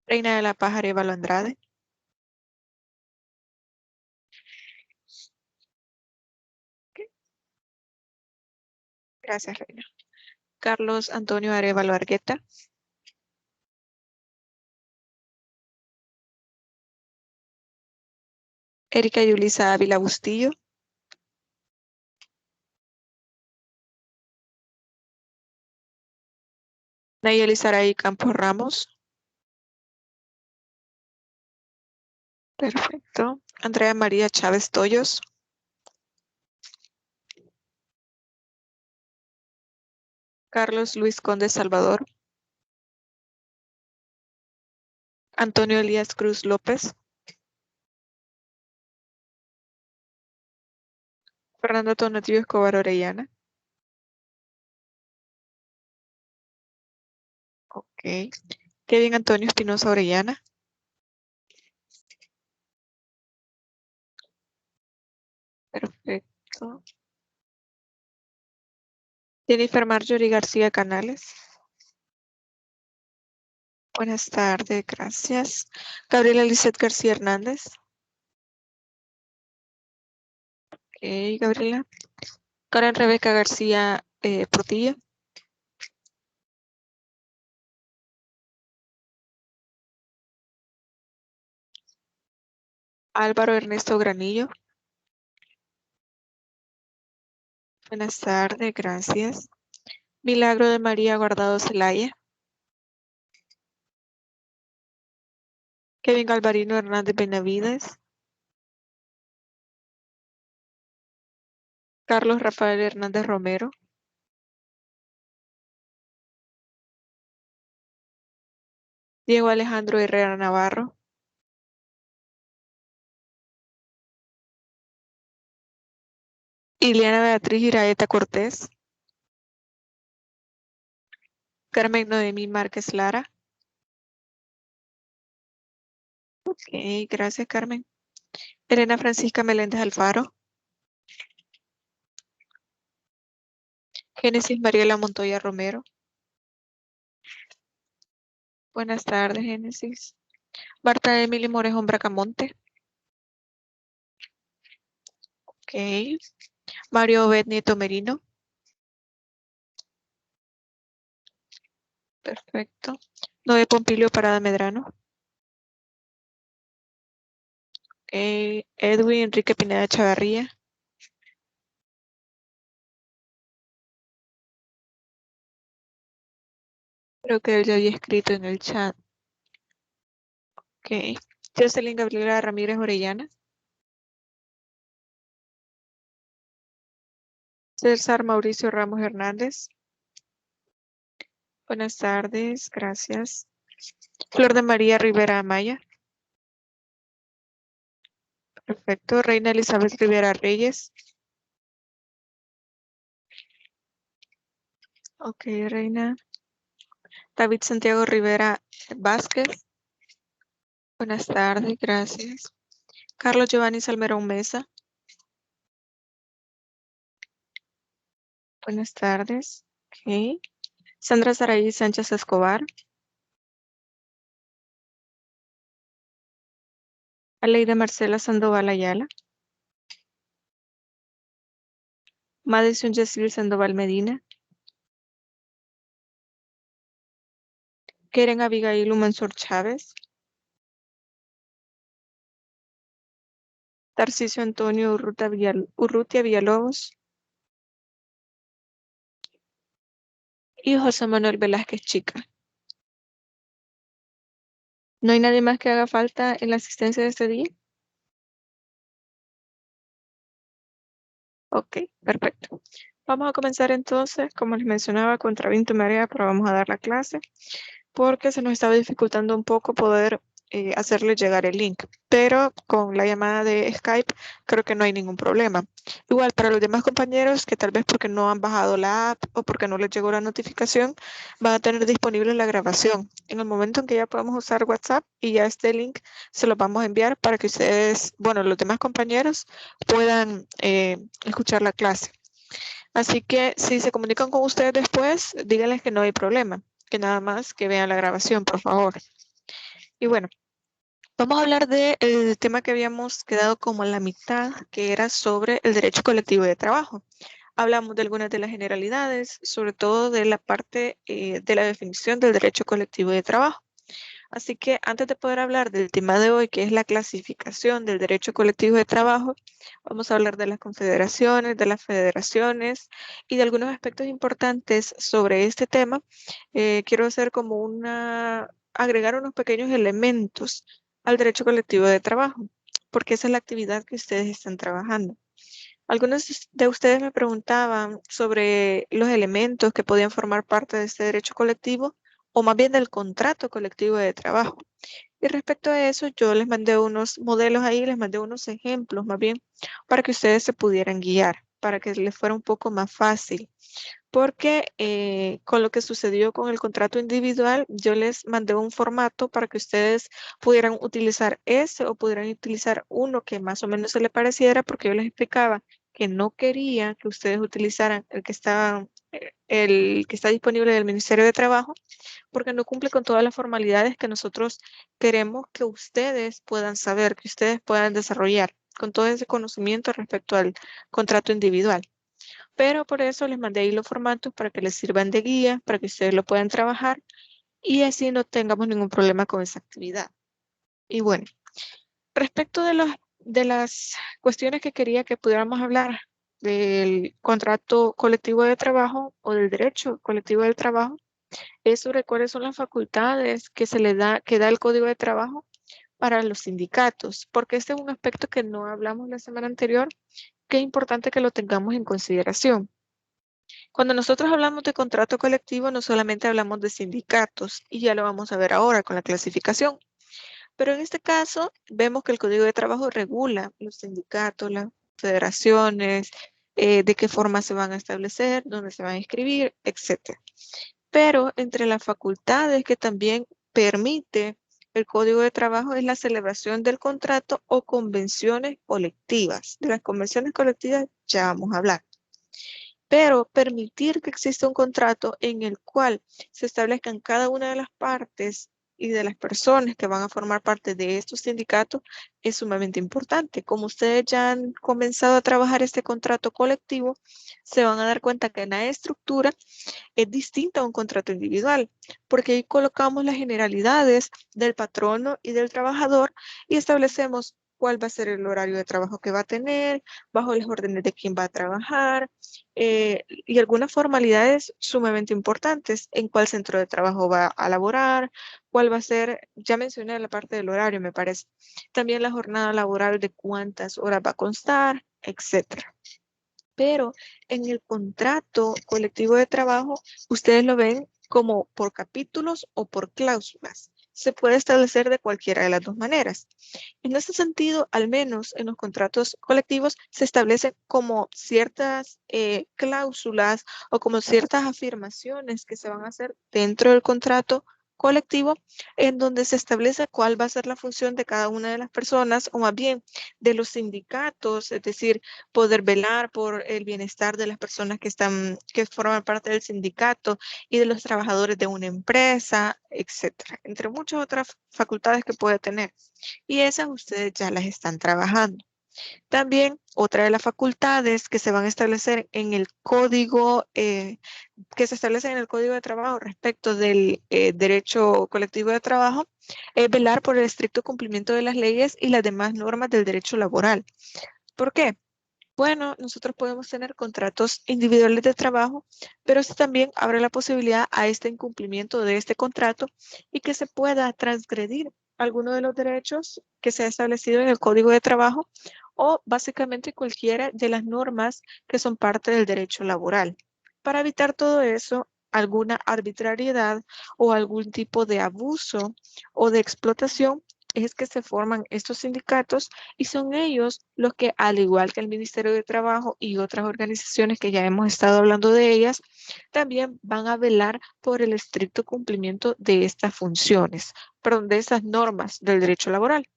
Reina de la Paz, Arévalo Andrade. Ok, gracias, Reina. Carlos Antonio Arévalo Argueta. Erika Yulisa Ávila Bustillo. Nayeli Saraí Campos Ramos. Perfecto. Andrea María Chávez Toyos. Carlos Luis Conde Salvador. Antonio Elías Cruz López. Fernando Tonatiuh Escobar Orellana. Ok. Kevin Antonio Espinosa Orellana. Perfecto. Jennifer Marjorie García Canales. Buenas tardes, gracias. Gabriela Lizeth García Hernández. Ok, Gabriela. Karen Rebeca García Portilla. Álvaro Ernesto Granillo. Buenas tardes, gracias. Milagro de María Guardado Zelaya. Kevin Galvarino Hernández Benavides. Carlos Rafael Hernández Romero. Diego Alejandro Herrera Navarro. Iliana Beatriz Iraeta Cortés. Carmen Noemí Márquez Lara. Ok, gracias, Carmen. Elena Francisca Meléndez Alfaro. Génesis Mariela Montoya Romero. Buenas tardes, Génesis. Marta Emily Morejón Bracamonte. Ok. Mario Obed Nieto Merino. Perfecto. Noé Pompilio Parada Medrano. Ok. Edwin Enrique Pineda Chavarría. Creo que él ya había escrito en el chat. Ok. Jocelyn Gabriela Ramírez Orellana. César Mauricio Ramos Hernández. Buenas tardes, gracias. Flor de María Rivera Amaya. Perfecto. Reina Elizabeth Rivera Reyes. Ok, Reina. David Santiago Rivera Vázquez. Buenas tardes, gracias. Carlos Giovanni Salmerón Mesa. Buenas tardes. Ok. Sandra Saraí Sánchez Escobar. Aleida Marcela Sandoval Ayala. Madison Yacil Sandoval Medina. Keren Abigail Mansur Chávez. Tarcisio Antonio Urrutia Villalobos. Y José Manuel Velázquez Chica. ¿No hay nadie más que haga falta en la asistencia de este día? Ok, perfecto. Vamos a comenzar entonces, como les mencionaba, contra viento y marea, pero vamos a dar la clase porque se nos estaba dificultando un poco poder hacerle llegar el link, pero con la llamada de Skype creo que no hay ningún problema. Igual para los demás compañeros que tal vez porque no han bajado la app o porque no les llegó la notificación, van a tener disponible la grabación. En el momento en que ya podamos usar WhatsApp y ya este link se lo vamos a enviar para que ustedes, bueno, los demás compañeros puedan escuchar la clase. Así que si se comunican con ustedes después, díganles que no hay problema, que nada más que vean la grabación, por favor. Y bueno, vamos a hablar del tema que habíamos quedado como a la mitad, que era sobre el derecho colectivo de trabajo. Hablamos de algunas de las generalidades, sobre todo de la parte de la definición del derecho colectivo de trabajo. Así que antes de poder hablar del tema de hoy, que es la clasificación del derecho colectivo de trabajo, vamos a hablar de las confederaciones, de las federaciones y de algunos aspectos importantes sobre este tema. Quiero hacer como agregar unos pequeños elementos al derecho colectivo de trabajo, porque esa es la actividad que ustedes están trabajando. Algunos de ustedes me preguntaban sobre los elementos que podían formar parte de este derecho colectivo o más bien del contrato colectivo de trabajo. Y respecto a eso, yo les mandé unos modelos ahí, les mandé unos ejemplos más bien para que ustedes se pudieran guiar, para que les fuera un poco más fácil. Porque con lo que sucedió con el contrato individual, yo les mandé un formato para que ustedes pudieran utilizar ese o pudieran utilizar uno que más o menos se le pareciera, porque yo les explicaba que no quería que ustedes utilizaran el que está disponible del Ministerio de Trabajo, porque no cumple con todas las formalidades que nosotros queremos que ustedes puedan saber, que ustedes puedan desarrollar con todo ese conocimiento respecto al contrato individual. Pero por eso les mandé ahí los formatos para que les sirvan de guía, para que ustedes lo puedan trabajar y así no tengamos ningún problema con esa actividad. Y bueno, respecto de las cuestiones que quería que pudiéramos hablar del contrato colectivo de trabajo o del derecho colectivo del trabajo, es sobre cuáles son las facultades que que da el Código de Trabajo para los sindicatos, porque este es un aspecto que no hablamos la semana anterior, que es importante que lo tengamos en consideración. Cuando nosotros hablamos de contrato colectivo, no solamente hablamos de sindicatos, y ya lo vamos a ver ahora con la clasificación, pero en este caso vemos que el Código de Trabajo regula los sindicatos, las federaciones, de qué forma se van a establecer, dónde se van a inscribir, etcétera. Pero entre las facultades que también permite el Código de Trabajo es la celebración del contrato o convenciones colectivas. De las convenciones colectivas ya vamos a hablar. Pero permitir que exista un contrato en el cual se establezcan cada una de las partes y de las personas que van a formar parte de estos sindicatos es sumamente importante. Como ustedes ya han comenzado a trabajar este contrato colectivo, se van a dar cuenta que en la estructura es distinta a un contrato individual, porque ahí colocamos las generalidades del patrono y del trabajador y establecemos cuál va a ser el horario de trabajo que va a tener, bajo las órdenes de quién va a trabajar, y algunas formalidades sumamente importantes, en cuál centro de trabajo va a laborar, cuál va a ser, ya mencioné la parte del horario, me parece, también la jornada laboral de cuántas horas va a constar, etcétera. Pero en el contrato colectivo de trabajo, ustedes lo ven como por capítulos o por cláusulas. Se puede establecer de cualquiera de las dos maneras. En este sentido, al menos en los contratos colectivos, se establecen como ciertas cláusulas o como ciertas afirmaciones que se van a hacer dentro del contrato colectivo, en donde se establece cuál va a ser la función de cada una de las personas, o más bien de los sindicatos, es decir, poder velar por el bienestar de las personas que forman parte del sindicato y de los trabajadores de una empresa, etcétera, entre muchas otras facultades que puede tener. Y esas ustedes ya las están trabajando. También otra de las facultades que se van a establecer en el código, que se establecen en el Código de Trabajo respecto del derecho colectivo de trabajo, es velar por el estricto cumplimiento de las leyes y las demás normas del derecho laboral. ¿Por qué? Bueno, nosotros podemos tener contratos individuales de trabajo, pero esto también abre la posibilidad a este incumplimiento de este contrato y que se pueda transgredir alguno de los derechos que se ha establecido en el Código de Trabajo o básicamente cualquiera de las normas que son parte del derecho laboral. Para evitar todo eso, alguna arbitrariedad o algún tipo de abuso o de explotación, es que se forman estos sindicatos y son ellos los que, al igual que el Ministerio de Trabajo y otras organizaciones que ya hemos estado hablando de ellas, también van a velar por el estricto cumplimiento de estas funciones, perdón, de estas normas del derecho laboral.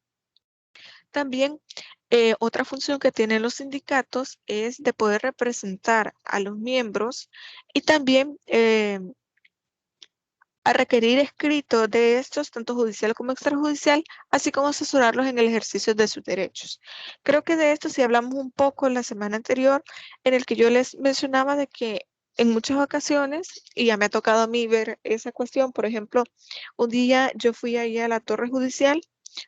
También otra función que tienen los sindicatos es de poder representar a los miembros y también a requerir escrito de estos, tanto judicial como extrajudicial, así como asesorarlos en el ejercicio de sus derechos. Creo que de esto sí hablamos un poco la semana anterior, en el que yo les mencionaba de que en muchas ocasiones, y ya me ha tocado a mí ver esa cuestión, por ejemplo, un día yo fui ahí a la torre judicial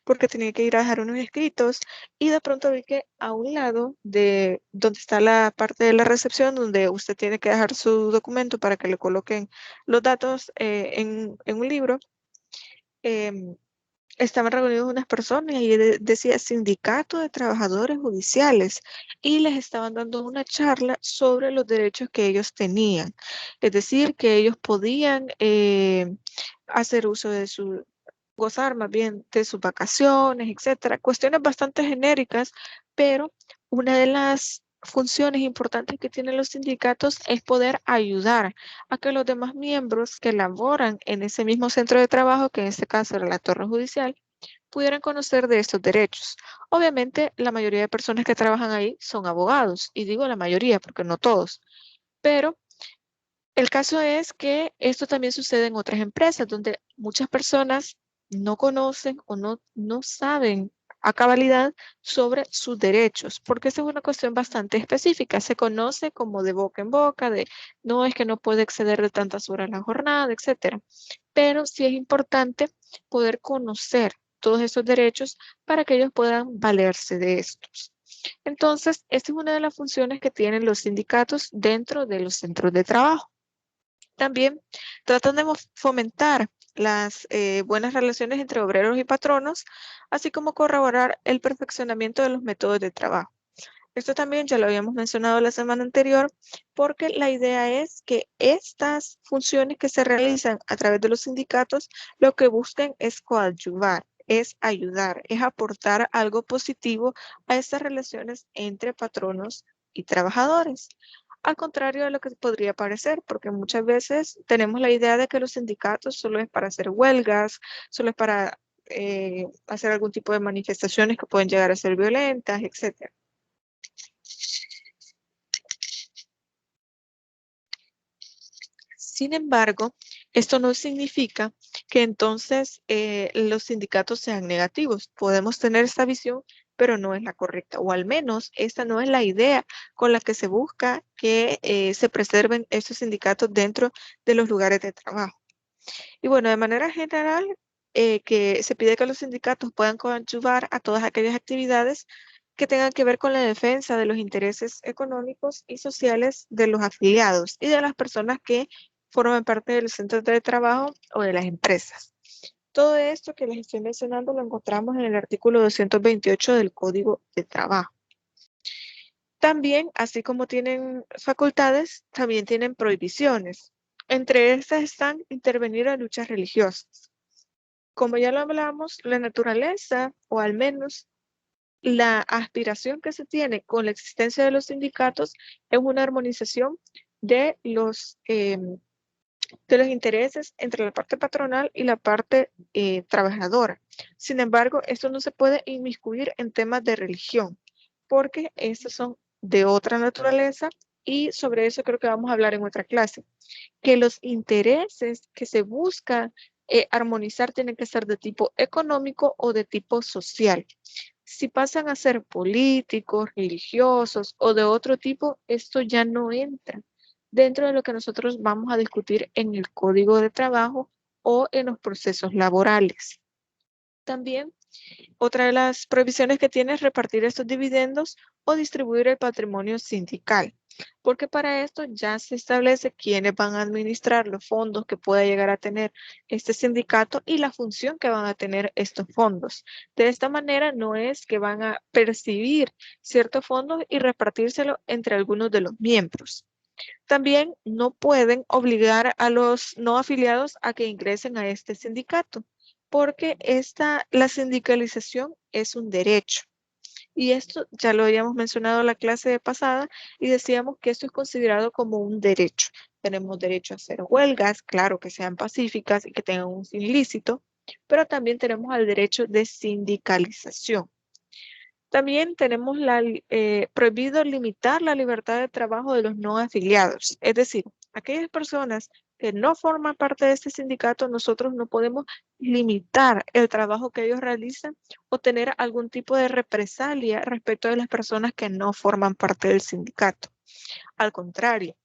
porque tenía que ir a dejar unos escritos y de pronto vi que a un lado de donde está la parte de la recepción, donde usted tiene que dejar su documento para que le coloquen los datos en un libro, em, estaban reunidos unas personas y decía Sindicato de Trabajadores Judiciales y les estaban dando una charla sobre los derechos que ellos tenían. Es decir, que ellos podían hacer uso de su, gozar más bien de sus vacaciones, etcétera. Cuestiones bastante genéricas, pero una de las funciones importantes que tienen los sindicatos es poder ayudar a que los demás miembros que laboran en ese mismo centro de trabajo, que en este caso era la torre judicial, pudieran conocer de estos derechos. Obviamente, la mayoría de personas que trabajan ahí son abogados, y digo la mayoría porque no todos, pero el caso es que esto también sucede en otras empresas donde muchas personas no conocen o no saben a cabalidad sobre sus derechos, porque esa es una cuestión bastante específica. Se conoce como de boca en boca, de no es que no puede exceder de tantas horas la jornada, etcétera. Pero sí es importante poder conocer todos esos derechos para que ellos puedan valerse de estos. Entonces, esta es una de las funciones que tienen los sindicatos dentro de los centros de trabajo. También tratan de fomentar las buenas relaciones entre obreros y patronos, así como corroborar el perfeccionamiento de los métodos de trabajo. Esto también ya lo habíamos mencionado la semana anterior, porque la idea es que estas funciones que se realizan a través de los sindicatos, lo que busquen es coadyuvar, es ayudar, es aportar algo positivo a estas relaciones entre patronos y trabajadores. Al contrario de lo que podría parecer, porque muchas veces tenemos la idea de que los sindicatos solo es para hacer huelgas, solo es para hacer algún tipo de manifestaciones que pueden llegar a ser violentas, etcétera. Sin embargo, esto no significa que entonces los sindicatos sean negativos. Podemos tener esta visión, pero no es la correcta, o al menos esta no es la idea con la que se busca que se preserven estos sindicatos dentro de los lugares de trabajo. Y bueno, de manera general, que se pide que los sindicatos puedan coadyuvar a todas aquellas actividades que tengan que ver con la defensa de los intereses económicos y sociales de los afiliados y de las personas que forman parte de los centros de trabajo o de las empresas. Todo esto que les estoy mencionando lo encontramos en el artículo 228 del Código de Trabajo. También, así como tienen facultades, también tienen prohibiciones. Entre estas están intervenir en luchas religiosas. Como ya lo hablamos, la naturaleza, o al menos la aspiración que se tiene con la existencia de los sindicatos, es una armonización de los intereses entre la parte patronal y la parte trabajadora. Sin embargo, esto no se puede inmiscuir en temas de religión, porque estos son de otra naturaleza y sobre eso creo que vamos a hablar en otra clase, que los intereses que se busca armonizar tienen que ser de tipo económico o de tipo social. Si pasan a ser políticos, religiosos o de otro tipo, esto ya no entra dentro de lo que nosotros vamos a discutir en el Código de Trabajo o en los procesos laborales. También otra de las prohibiciones que tiene es repartir estos dividendos o distribuir el patrimonio sindical, porque para esto ya se establece quiénes van a administrar los fondos que pueda llegar a tener este sindicato y la función que van a tener estos fondos. De esta manera no es que van a percibir ciertos fondos y repartírselo entre algunos de los miembros. También no pueden obligar a los no afiliados a que ingresen a este sindicato, porque la sindicalización es un derecho. Y esto ya lo habíamos mencionado en la clase pasada y decíamos que esto es considerado como un derecho. Tenemos derecho a hacer huelgas, claro que sean pacíficas y que tengan un fin ilícito, pero también tenemos el derecho de sindicalización. También tenemos prohibido limitar la libertad de trabajo de los no afiliados, es decir, aquellas personas que no forman parte de este sindicato, nosotros no podemos limitar el trabajo que ellos realizan o tener algún tipo de represalia respecto de las personas que no forman parte del sindicato. Al contrario,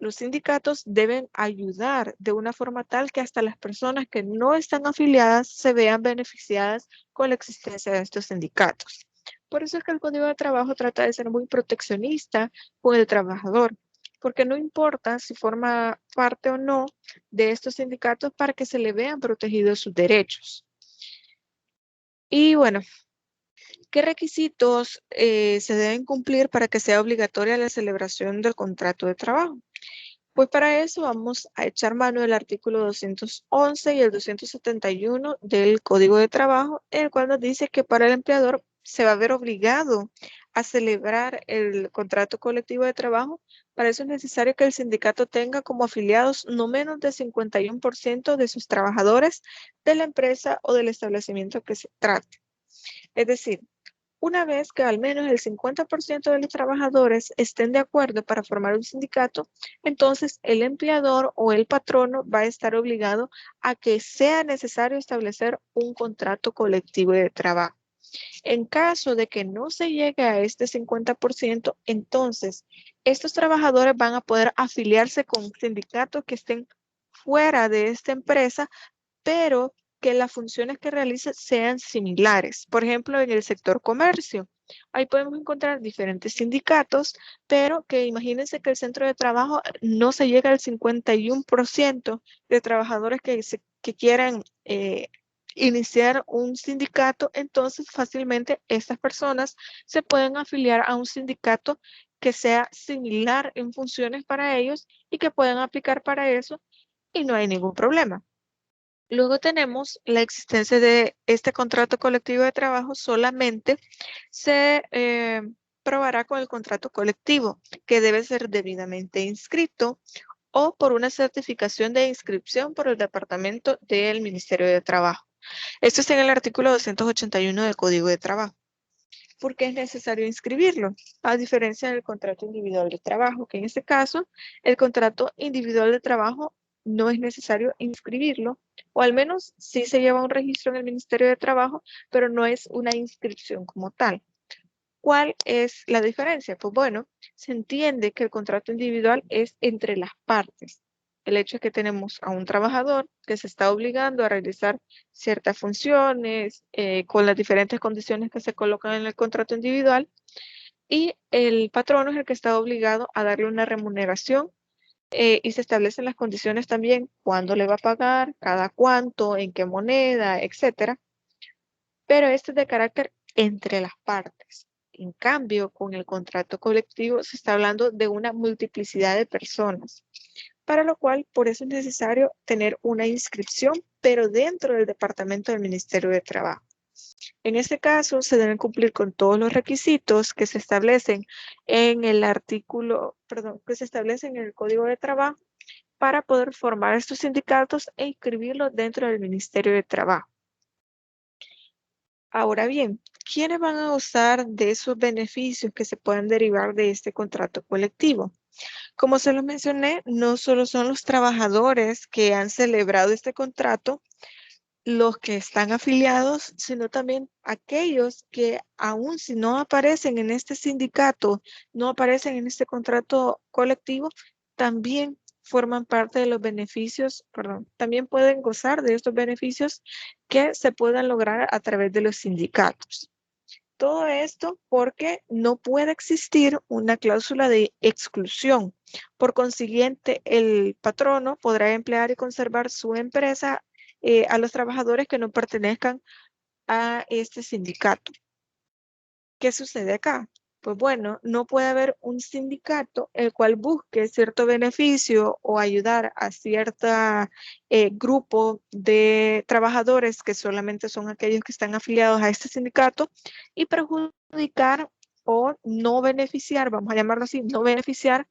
los sindicatos deben ayudar de una forma tal que hasta las personas que no están afiliadas se vean beneficiadas con la existencia de estos sindicatos. Por eso es que el Código de Trabajo trata de ser muy proteccionista con el trabajador, porque no importa si forma parte o no de estos sindicatos para que se le vean protegidos sus derechos. Y bueno, ¿qué requisitos se deben cumplir para que sea obligatoria la celebración del contrato de trabajo? Pues para eso vamos a echar mano del artículo 211 y el 271 del Código de Trabajo, en el cual nos dice que para el empleador se va a ver obligado a celebrar el contrato colectivo de trabajo. Para eso es necesario que el sindicato tenga como afiliados no menos de 51% de sus trabajadores de la empresa o del establecimiento que se trate. Es decir, una vez que al menos el 50% de los trabajadores estén de acuerdo para formar un sindicato, entonces el empleador o el patrono va a estar obligado a que sea necesario establecer un contrato colectivo de trabajo. En caso de que no se llegue a este 50%, entonces estos trabajadores van a poder afiliarse con sindicatos que estén fuera de esta empresa, pero que las funciones que realice sean similares. Por ejemplo, en el sector comercio, ahí podemos encontrar diferentes sindicatos, pero que imagínense que el centro de trabajo no se llega al 51% de trabajadores que quieran iniciar un sindicato, entonces fácilmente estas personas se pueden afiliar a un sindicato que sea similar en funciones para ellos y que puedan aplicar para eso y no hay ningún problema. Luego tenemos la existencia de este contrato colectivo de trabajo solamente se probará con el contrato colectivo, que debe ser debidamente inscrito o por una certificación de inscripción por el Departamento del Ministerio de Trabajo. Esto está en el artículo 281 del Código de Trabajo. ¿Por qué es necesario inscribirlo? A diferencia del contrato individual de trabajo, que en este caso, el contrato individual de trabajo no es necesario inscribirlo, o al menos sí se lleva un registro en el Ministerio de Trabajo, pero no es una inscripción como tal. ¿Cuál es la diferencia? Pues bueno, se entiende que el contrato individual es entre las partes. El hecho es que tenemos a un trabajador que se está obligando a realizar ciertas funciones con las diferentes condiciones que se colocan en el contrato individual y el patrono es el que está obligado a darle una remuneración y se establecen las condiciones también, cuándo le va a pagar, cada cuánto, en qué moneda, etcétera. Pero esto es de carácter entre las partes. En cambio, con el contrato colectivo se está hablando de una multiplicidad de personas, para lo cual por eso es necesario tener una inscripción, pero dentro del departamento del Ministerio de Trabajo. En este caso, se deben cumplir con todos los requisitos que se establecen en el artículo, perdón, que se establecen en el Código de Trabajo para poder formar estos sindicatos e inscribirlos dentro del Ministerio de Trabajo. Ahora bien, ¿quiénes van a gozar de esos beneficios que se pueden derivar de este contrato colectivo? Como se los mencioné, no solo son los trabajadores que han celebrado este contrato los que están afiliados, sino también aquellos que aún si no aparecen en este sindicato, no aparecen en este contrato colectivo, también forman parte de los beneficios, perdón, también pueden gozar de estos beneficios que se puedan lograr a través de los sindicatos. Todo esto porque no puede existir una cláusula de exclusión. Por consiguiente, el patrono podrá emplear y conservar su empresa a los trabajadores que no pertenezcan a este sindicato. ¿Qué sucede acá? Pues bueno, no puede haber un sindicato el cual busque cierto beneficio o ayudar a cierto grupo de trabajadores que solamente son aquellos que están afiliados a este sindicato y perjudicar o no beneficiar, vamos a llamarlo así, no beneficiar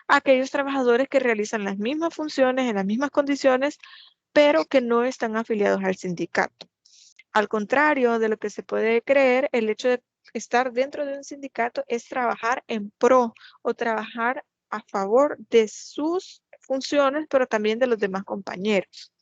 a aquellos trabajadores que realizan las mismas funciones en las mismas condiciones, pero que no están afiliados al sindicato. Al contrario de lo que se puede creer, el hecho de estar dentro de un sindicato es trabajar en pro o trabajar a favor de sus funciones, pero también de los demás compañeros.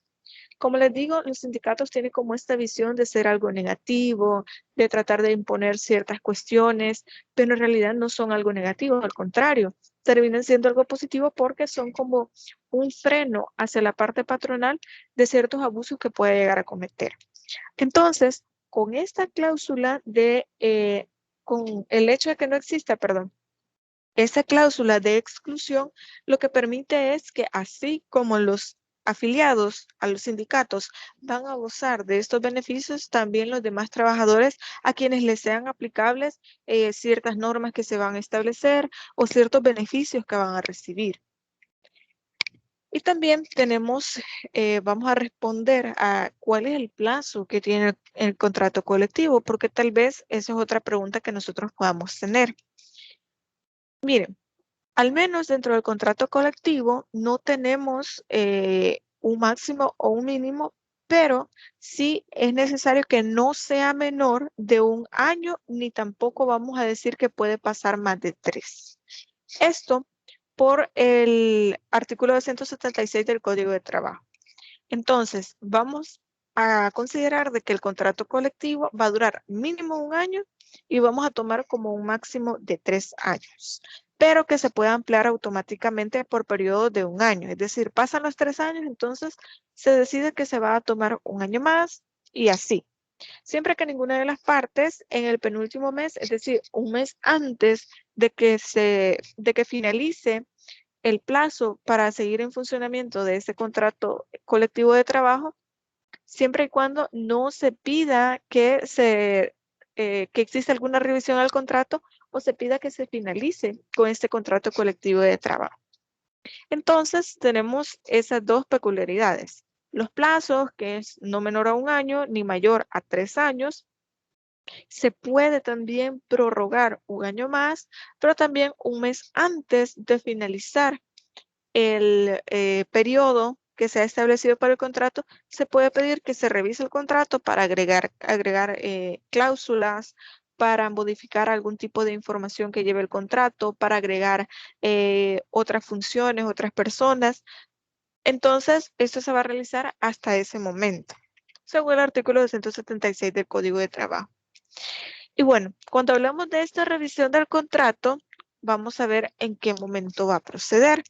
Como les digo, los sindicatos tienen como esta visión de ser algo negativo, de tratar de imponer ciertas cuestiones, pero en realidad no son algo negativo, al contrario, terminan siendo algo positivo porque son como un freno hacia la parte patronal de ciertos abusos que puede llegar a cometer. Entonces, con esta cláusula con el hecho de que no exista, perdón, esa cláusula de exclusión lo que permite es que así como los afiliados a los sindicatos van a gozar de estos beneficios, también los demás trabajadores a quienes les sean aplicables ciertas normas que se van a establecer o ciertos beneficios que van a recibir. Y también vamos a responder a cuál es el plazo que tiene el contrato colectivo, porque tal vez esa es otra pregunta que nosotros podamos tener. Miren, al menos dentro del contrato colectivo no tenemos un máximo o un mínimo, pero sí es necesario que no sea menor de 1 año, ni tampoco vamos a decir que puede pasar más de 3. Esto por el artículo 276 del Código de Trabajo. Entonces, vamos a considerar de que el contrato colectivo va a durar mínimo 1 año y vamos a tomar como un máximo de 3 años, pero que se puede ampliar automáticamente por periodos de 1 año. Es decir, pasan los 3 años, entonces se decide que se va a tomar 1 año más y así. Siempre que ninguna de las partes en el penúltimo mes, es decir, un mes antes de que finalice el plazo para seguir en funcionamiento de ese contrato colectivo de trabajo, siempre y cuando no se pida que exista alguna revisión al contrato o se pida que se finalice con este contrato colectivo de trabajo. Entonces, tenemos esas dos peculiaridades. Los plazos, que es no menor a 1 año ni mayor a 3 años. Se puede también prorrogar 1 año más, pero también un mes antes de finalizar el periodo que se ha establecido para el contrato, se puede pedir que se revise el contrato para agregar cláusulas, para modificar algún tipo de información que lleve el contrato, para agregar otras funciones, otras personas. Entonces, esto se va a realizar hasta ese momento, según el artículo 276 del Código de Trabajo. Y bueno, cuando hablamos de esta revisión del contrato, vamos a ver en qué momento va a proceder.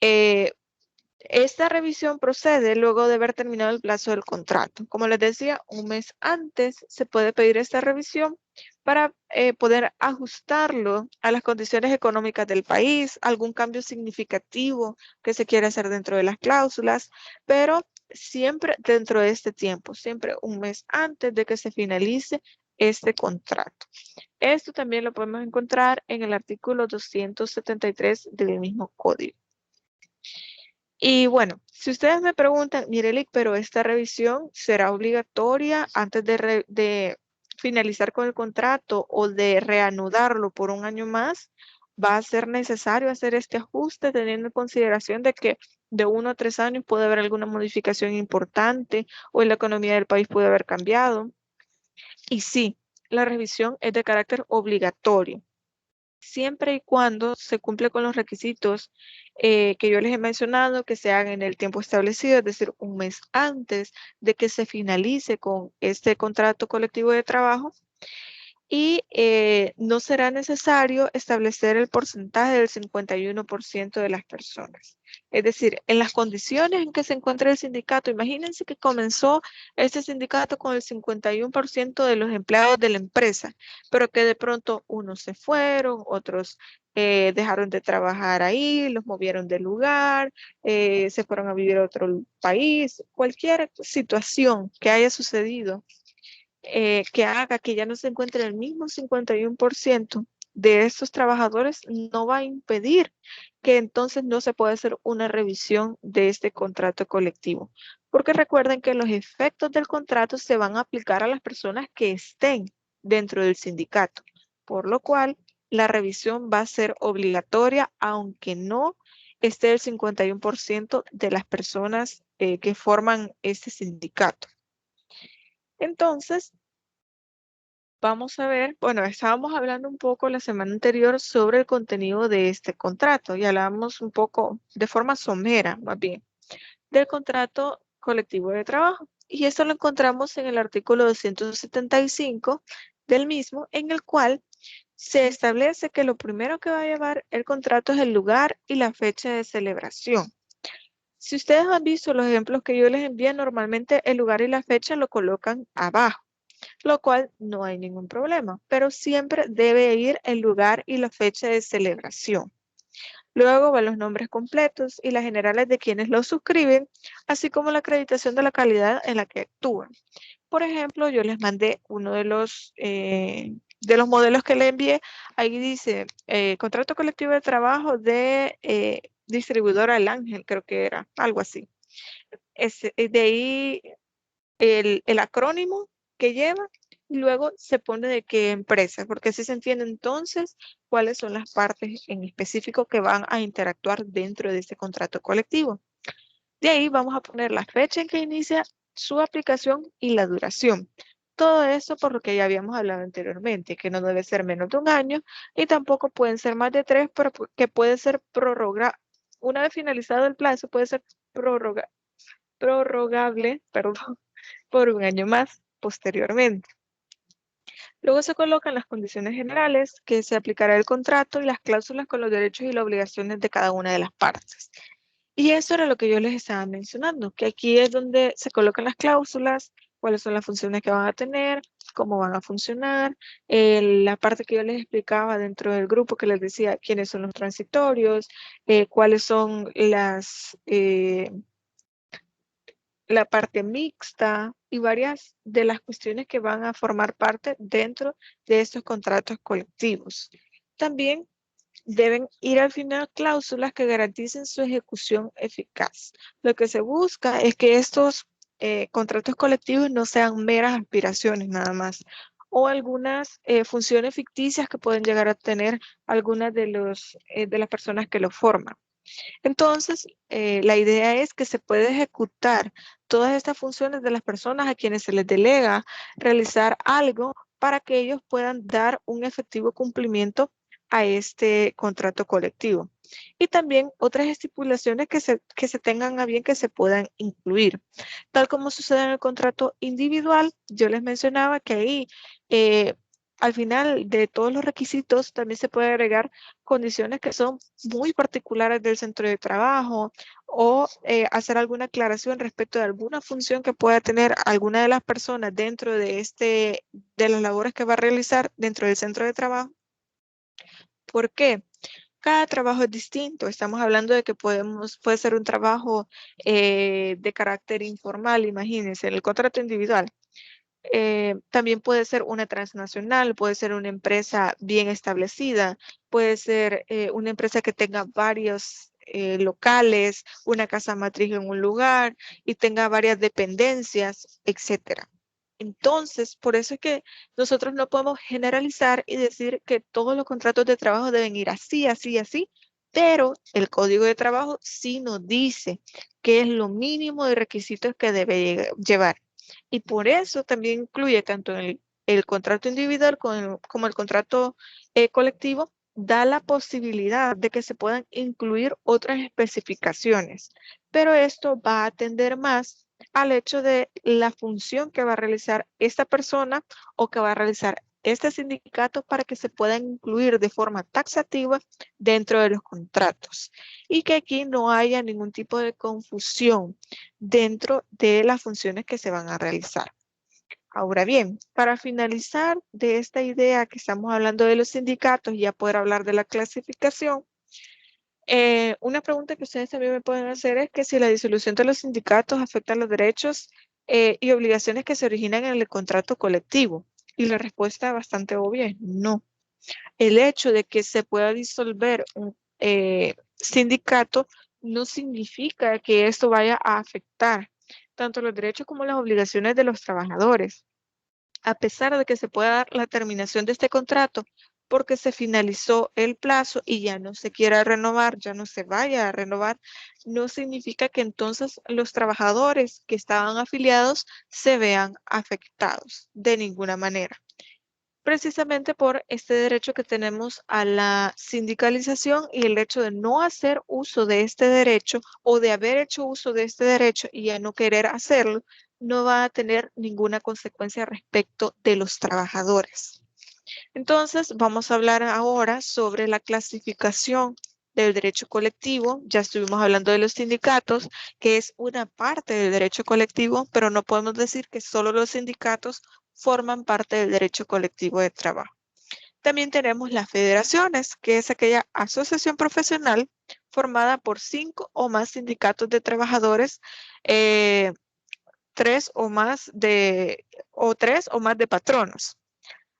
Esta revisión procede luego de haber terminado el plazo del contrato. Como les decía, un mes antes se puede pedir esta revisión para poder ajustarlo a las condiciones económicas del país, algún cambio significativo que se quiera hacer dentro de las cláusulas, pero siempre dentro de este tiempo, siempre un mes antes de que se finalice este contrato. Esto también lo podemos encontrar en el artículo 273 del mismo código. Y bueno, si ustedes me preguntan, Mireli, pero esta revisión será obligatoria antes de finalizar con el contrato o de reanudarlo por 1 año más, va a ser necesario hacer este ajuste teniendo en consideración de que de 1 a 3 años puede haber alguna modificación importante o la economía del país puede haber cambiado. Y sí, la revisión es de carácter obligatorio, siempre y cuando se cumple con los requisitos que yo les he mencionado, que se hagan en el tiempo establecido, es decir, un mes antes de que se finalice con este contrato colectivo de trabajo. Y no será necesario establecer el porcentaje del 51% de las personas. Es decir, en las condiciones en que se encuentra el sindicato, imagínense que comenzó este sindicato con el 51% de los empleados de la empresa, pero que de pronto unos se fueron, otros dejaron de trabajar ahí, los movieron de lugar, se fueron a vivir a otro país, cualquier situación que haya sucedido que haga que ya no se encuentre el mismo 51% de estos trabajadores, no va a impedir que entonces no se pueda hacer una revisión de este contrato colectivo. Porque recuerden que los efectos del contrato se van a aplicar a las personas que estén dentro del sindicato, por lo cual la revisión va a ser obligatoria, aunque no esté el 51% de las personas que forman este sindicato. Entonces, vamos a ver, bueno, estábamos hablando un poco la semana anterior sobre el contenido de este contrato y hablábamos un poco de forma somera, más bien, del contrato colectivo de trabajo. Y esto lo encontramos en el artículo 275 del mismo, en el cual se establece que lo primero que va a llevar el contrato es el lugar y la fecha de celebración. Si ustedes han visto los ejemplos que yo les envié, normalmente el lugar y la fecha lo colocan abajo, lo cual no hay ningún problema, pero siempre debe ir el lugar y la fecha de celebración. Luego van los nombres completos y las generales de quienes lo suscriben, así como la acreditación de la calidad en la que actúan. Por ejemplo, yo les mandé uno de los modelos que le envié. Ahí dice contrato colectivo de trabajo de distribuidora El Ángel, creo que era, algo así. De ahí el acrónimo que lleva y luego se pone de qué empresa, porque así se entiende entonces cuáles son las partes en específico que van a interactuar dentro de este contrato colectivo. De ahí vamos a poner la fecha en que inicia su aplicación y la duración. Todo eso por lo que ya habíamos hablado anteriormente, que no debe ser menos de un año y tampoco pueden ser más de 3, pero que puede ser prorroga. Una vez finalizado el plazo, puede ser prorrogable, perdón, por un año más posteriormente. Luego se colocan las condiciones generales que se aplicará el contrato y las cláusulas con los derechos y las obligaciones de cada una de las partes. Y eso era lo que yo les estaba mencionando, que aquí es donde se colocan las cláusulas, cuáles son las funciones que van a tener, cómo van a funcionar, la parte que yo les explicaba dentro del grupo que les decía quiénes son los transitorios, cuáles son la parte mixta y varias de las cuestiones que van a formar parte dentro de estos contratos colectivos. También deben ir al final cláusulas que garanticen su ejecución eficaz. Lo que se busca es que estos contratos colectivos no sean meras aspiraciones nada más o algunas funciones ficticias que pueden llegar a tener algunas de las personas que lo forman. Entonces, la idea es que se puede ejecutar todas estas funciones de las personas a quienes se les delega realizar algo para que ellos puedan dar un efectivo cumplimiento a este contrato colectivo. Y también otras estipulaciones que se tengan a bien que se puedan incluir. Tal como sucede en el contrato individual, yo les mencionaba que ahí al final de todos los requisitos también se puede agregar condiciones que son muy particulares del centro de trabajo o hacer alguna aclaración respecto de alguna función que pueda tener alguna de las personas dentro de las labores que va a realizar dentro del centro de trabajo. ¿Por qué? Cada trabajo es distinto. Estamos hablando de que puede ser un trabajo de carácter informal, imagínense, en el contrato individual. También puede ser una transnacional, puede ser una empresa bien establecida, puede ser una empresa que tenga varios locales, una casa matriz en un lugar y tenga varias dependencias, etcétera. Entonces, por eso es que nosotros no podemos generalizar y decir que todos los contratos de trabajo deben ir así, así, así, pero el Código de Trabajo sí nos dice qué es lo mínimo de requisitos que debe llevar. Y por eso también incluye tanto el contrato individual como el contrato colectivo, da la posibilidad de que se puedan incluir otras especificaciones, pero esto va a atender más al hecho de la función que va a realizar esta persona o que va a realizar este sindicato para que se puedan incluir de forma taxativa dentro de los contratos y que aquí no haya ningún tipo de confusión dentro de las funciones que se van a realizar. Ahora bien, para finalizar de esta idea que estamos hablando de los sindicatos y ya poder hablar de la clasificación, una pregunta que ustedes también me pueden hacer es que si la disolución de los sindicatos afecta los derechos y obligaciones que se originan en el contrato colectivo. Y la respuesta es bastante obvia es no. El hecho de que se pueda disolver un sindicato no significa que esto vaya a afectar tanto los derechos como las obligaciones de los trabajadores a pesar de que se pueda dar la terminación de este contrato porque se finalizó el plazo y ya no se quiera renovar, ya no se vaya a renovar, no significa que entonces los trabajadores que estaban afiliados se vean afectados de ninguna manera. precisamente por este derecho que tenemos a la sindicalización y el hecho de no hacer uso de este derecho o de haber hecho uso de este derecho y ya no querer hacerlo, no va a tener ninguna consecuencia respecto de los trabajadores. Entonces, vamos a hablar ahora sobre la clasificación del derecho colectivo. Ya estuvimos hablando de los sindicatos, que es una parte del derecho colectivo, pero no podemos decir que solo los sindicatos forman parte del derecho colectivo de trabajo. También tenemos las federaciones, que es aquella asociación profesional formada por 5 o más sindicatos de trabajadores, 3 o más o 3 o más de patronos.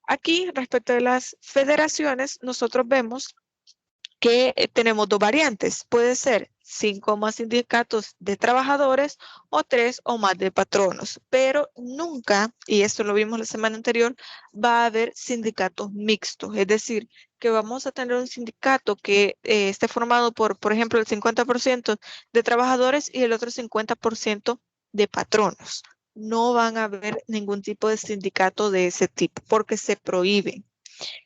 Aquí, respecto de las federaciones, nosotros vemos que tenemos dos variantes. Puede ser 5 o más sindicatos de trabajadores o 3 o más de patronos, pero nunca, y esto lo vimos la semana anterior, va a haber sindicatos mixtos, es decir, que vamos a tener un sindicato que esté formado por ejemplo, el 50% de trabajadores y el otro 50% de patronos. No van a haber ningún tipo de sindicato de ese tipo porque se prohíben.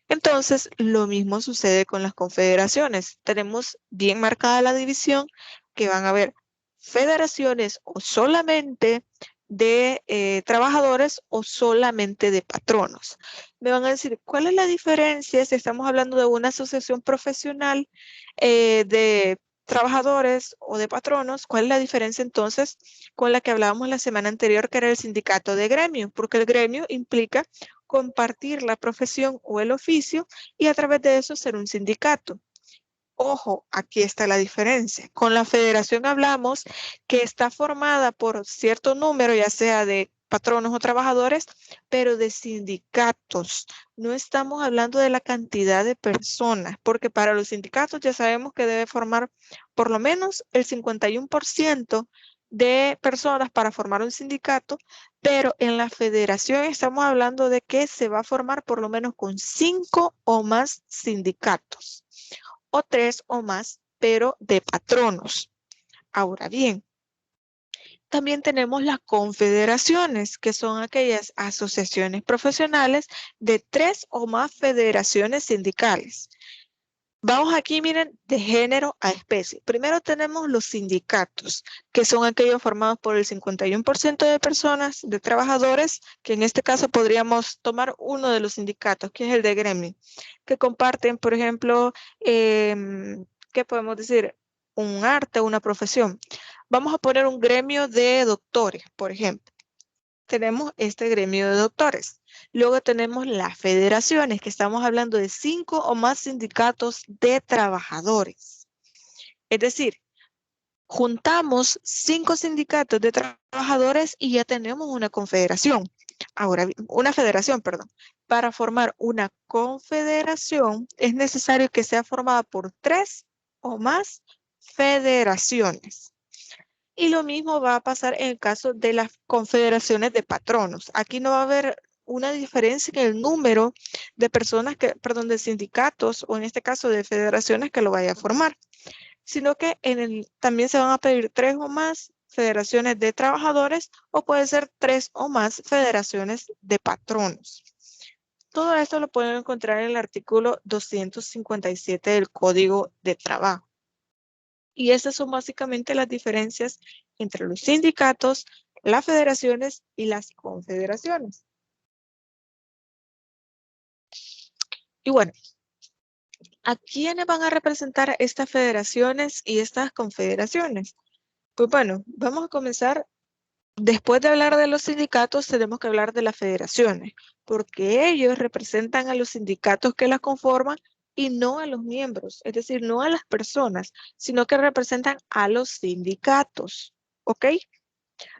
Entonces, lo mismo sucede con las confederaciones. Tenemos bien marcada la división que van a haber federaciones o solamente de trabajadores o solamente de patronos. Me van a decir, ¿cuál es la diferencia si estamos hablando de una asociación profesional de trabajadores o de patronos? ¿Cuál es la diferencia entonces con la que hablábamos la semana anterior, que era el sindicato de gremio? Porque el gremio implica compartir la profesión o el oficio y a través de eso ser un sindicato. Ojo, aquí está la diferencia. Con la federación hablamos que está formada por cierto número, ya sea de patronos o trabajadores, pero de sindicatos. No estamos hablando de la cantidad de personas, porque para los sindicatos ya sabemos que debe formar por lo menos el 51% de personas para formar un sindicato, pero en la federación estamos hablando de que se va a formar por lo menos con 5 o más sindicatos o 3 o más, pero de patronos. Ahora bien, también tenemos las confederaciones, que son aquellas asociaciones profesionales de 3 o más federaciones sindicales. Vamos aquí, miren, de género a especie. Primero tenemos los sindicatos, que son aquellos formados por el 51% de personas, de trabajadores, que en este caso podríamos tomar uno de los sindicatos, que es el de gremio, que comparten, por ejemplo, ¿qué podemos decir? Un arte, una profesión. Vamos a poner un gremio de doctores, por ejemplo. Tenemos este gremio de doctores. Luego tenemos las federaciones, que estamos hablando de 5 o más sindicatos de trabajadores. Es decir, juntamos 5 sindicatos de trabajadores y ya tenemos una confederación. Ahora, una federación, perdón. Para formar una confederación es necesario que sea formada por 3 o más federaciones. Y lo mismo va a pasar en el caso de las confederaciones de patronos. Aquí no va a haber una diferencia en el número de personas perdón, de sindicatos o en este caso de federaciones que lo vaya a formar, sino que también se van a pedir 3 o más federaciones de trabajadores o puede ser 3 o más federaciones de patronos. Todo esto lo pueden encontrar en el artículo 257 del Código de Trabajo. Y esas son básicamente las diferencias entre los sindicatos, las federaciones y las confederaciones. Y bueno, ¿a quiénes van a representar estas federaciones y estas confederaciones? Pues bueno, vamos a comenzar. Después de hablar de los sindicatos, tenemos que hablar de las federaciones, porque ellos representan a los sindicatos que las conforman y no a los miembros, es decir, no a las personas, sino que representan a los sindicatos, ¿ok?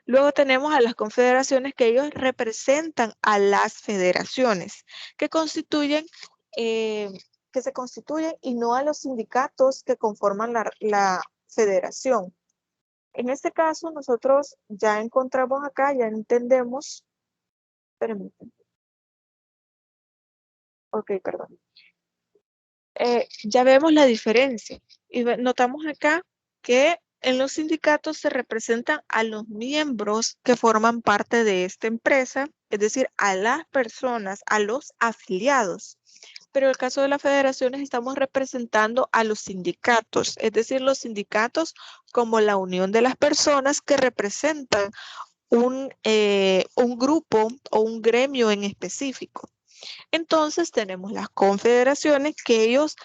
Luego tenemos a las confederaciones, que ellos representan a las federaciones que eh, que se constituyen y no a los sindicatos que conforman la federación. En este caso, nosotros ya encontramos acá, ya entendemos, permítanme, ok, perdón. Ya vemos la diferencia y notamos acá que en los sindicatos se representan a los miembros que forman parte de esta empresa, es decir, a las personas, a los afiliados. Pero en el caso de las federaciones estamos representando a los sindicatos, es decir, los sindicatos como la unión de las personas que representan un grupo o un gremio en específico. Entonces tenemos las confederaciones que ellos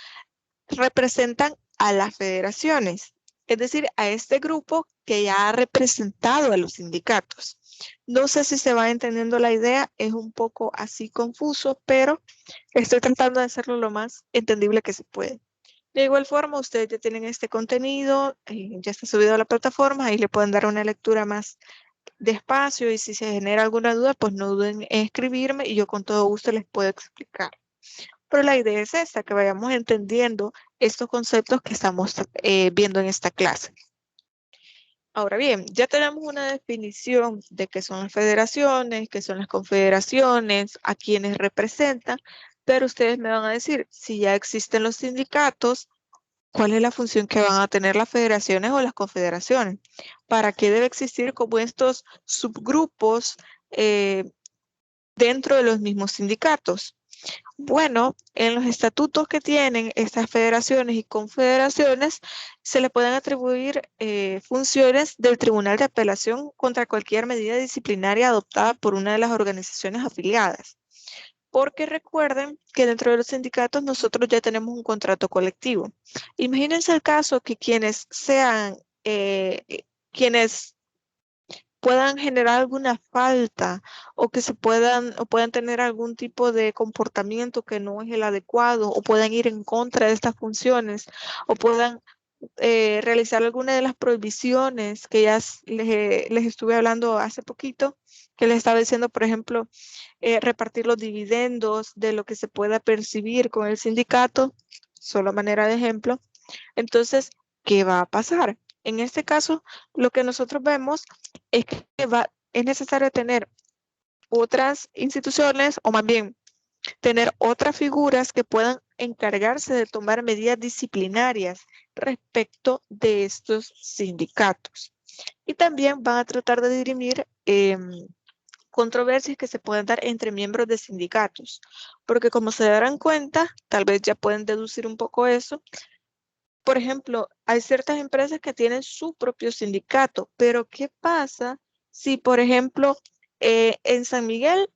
representan a las federaciones, es decir, a este grupo que ya ha representado a los sindicatos. No sé si se va entendiendo la idea, es un poco así confuso, pero estoy tratando de hacerlo lo más entendible que se puede. De igual forma, ustedes ya tienen este contenido, ya está subido a la plataforma, ahí le pueden dar una lectura más despacio y si se genera alguna duda, pues no duden en escribirme y yo con todo gusto les puedo explicar. Pero la idea es esta, que vayamos entendiendo estos conceptos que estamos viendo en esta clase. Ahora bien, ya tenemos una definición de qué son las federaciones, qué son las confederaciones, a quienes representan, pero ustedes me van a decir, si ya existen los sindicatos, ¿cuál es la función que van a tener las federaciones o las confederaciones? ¿Para qué debe existir como estos subgrupos dentro de los mismos sindicatos? Bueno, en los estatutos que tienen estas federaciones y confederaciones, se le pueden atribuir funciones del Tribunal de Apelación contra cualquier medida disciplinaria adoptada por una de las organizaciones afiliadas. Porque recuerden que dentro de los sindicatos nosotros ya tenemos un contrato colectivo. Imagínense el caso que quienes sean, quienes puedan generar alguna falta o que puedan tener algún tipo de comportamiento que no es el adecuado o puedan ir en contra de estas funciones o puedan realizar alguna de las prohibiciones que ya les estuve hablando hace poquito, que les estaba diciendo, por ejemplo, repartir los dividendos de lo que se pueda percibir con el sindicato, solo manera de ejemplo. Entonces, ¿qué va a pasar? En este caso, lo que nosotros vemos es que es necesario tener otras instituciones o más bien tener otras figuras que puedan encargarse de tomar medidas disciplinarias respecto de estos sindicatos. Y también van a tratar de dirimir controversias que se pueden dar entre miembros de sindicatos, porque como se darán cuenta, tal vez ya pueden deducir un poco eso. Por ejemplo, hay ciertas empresas que tienen su propio sindicato, pero ¿qué pasa si, por ejemplo, en San Miguel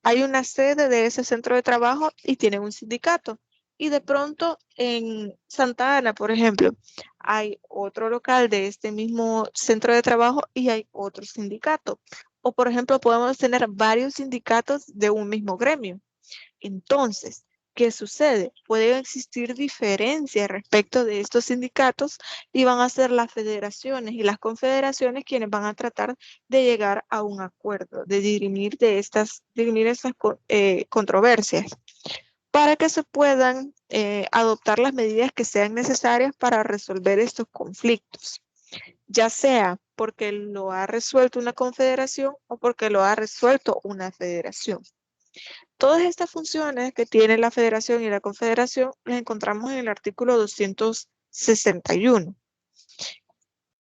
hay una sede de ese centro de trabajo y tienen un sindicato? Y de pronto en Santa Ana, por ejemplo, hay otro local de este mismo centro de trabajo y hay otro sindicato. O, por ejemplo, podemos tener varios sindicatos de un mismo gremio. Entonces, ¿qué sucede? Pueden existir diferencias respecto de estos sindicatos y van a ser las federaciones y las confederaciones quienes van a tratar de llegar a un acuerdo, de dirimir estas controversias para que se puedan adoptar las medidas que sean necesarias para resolver estos conflictos, ya sea porque lo ha resuelto una confederación o porque lo ha resuelto una federación. Todas estas funciones que tiene la federación y la confederación las encontramos en el artículo 261.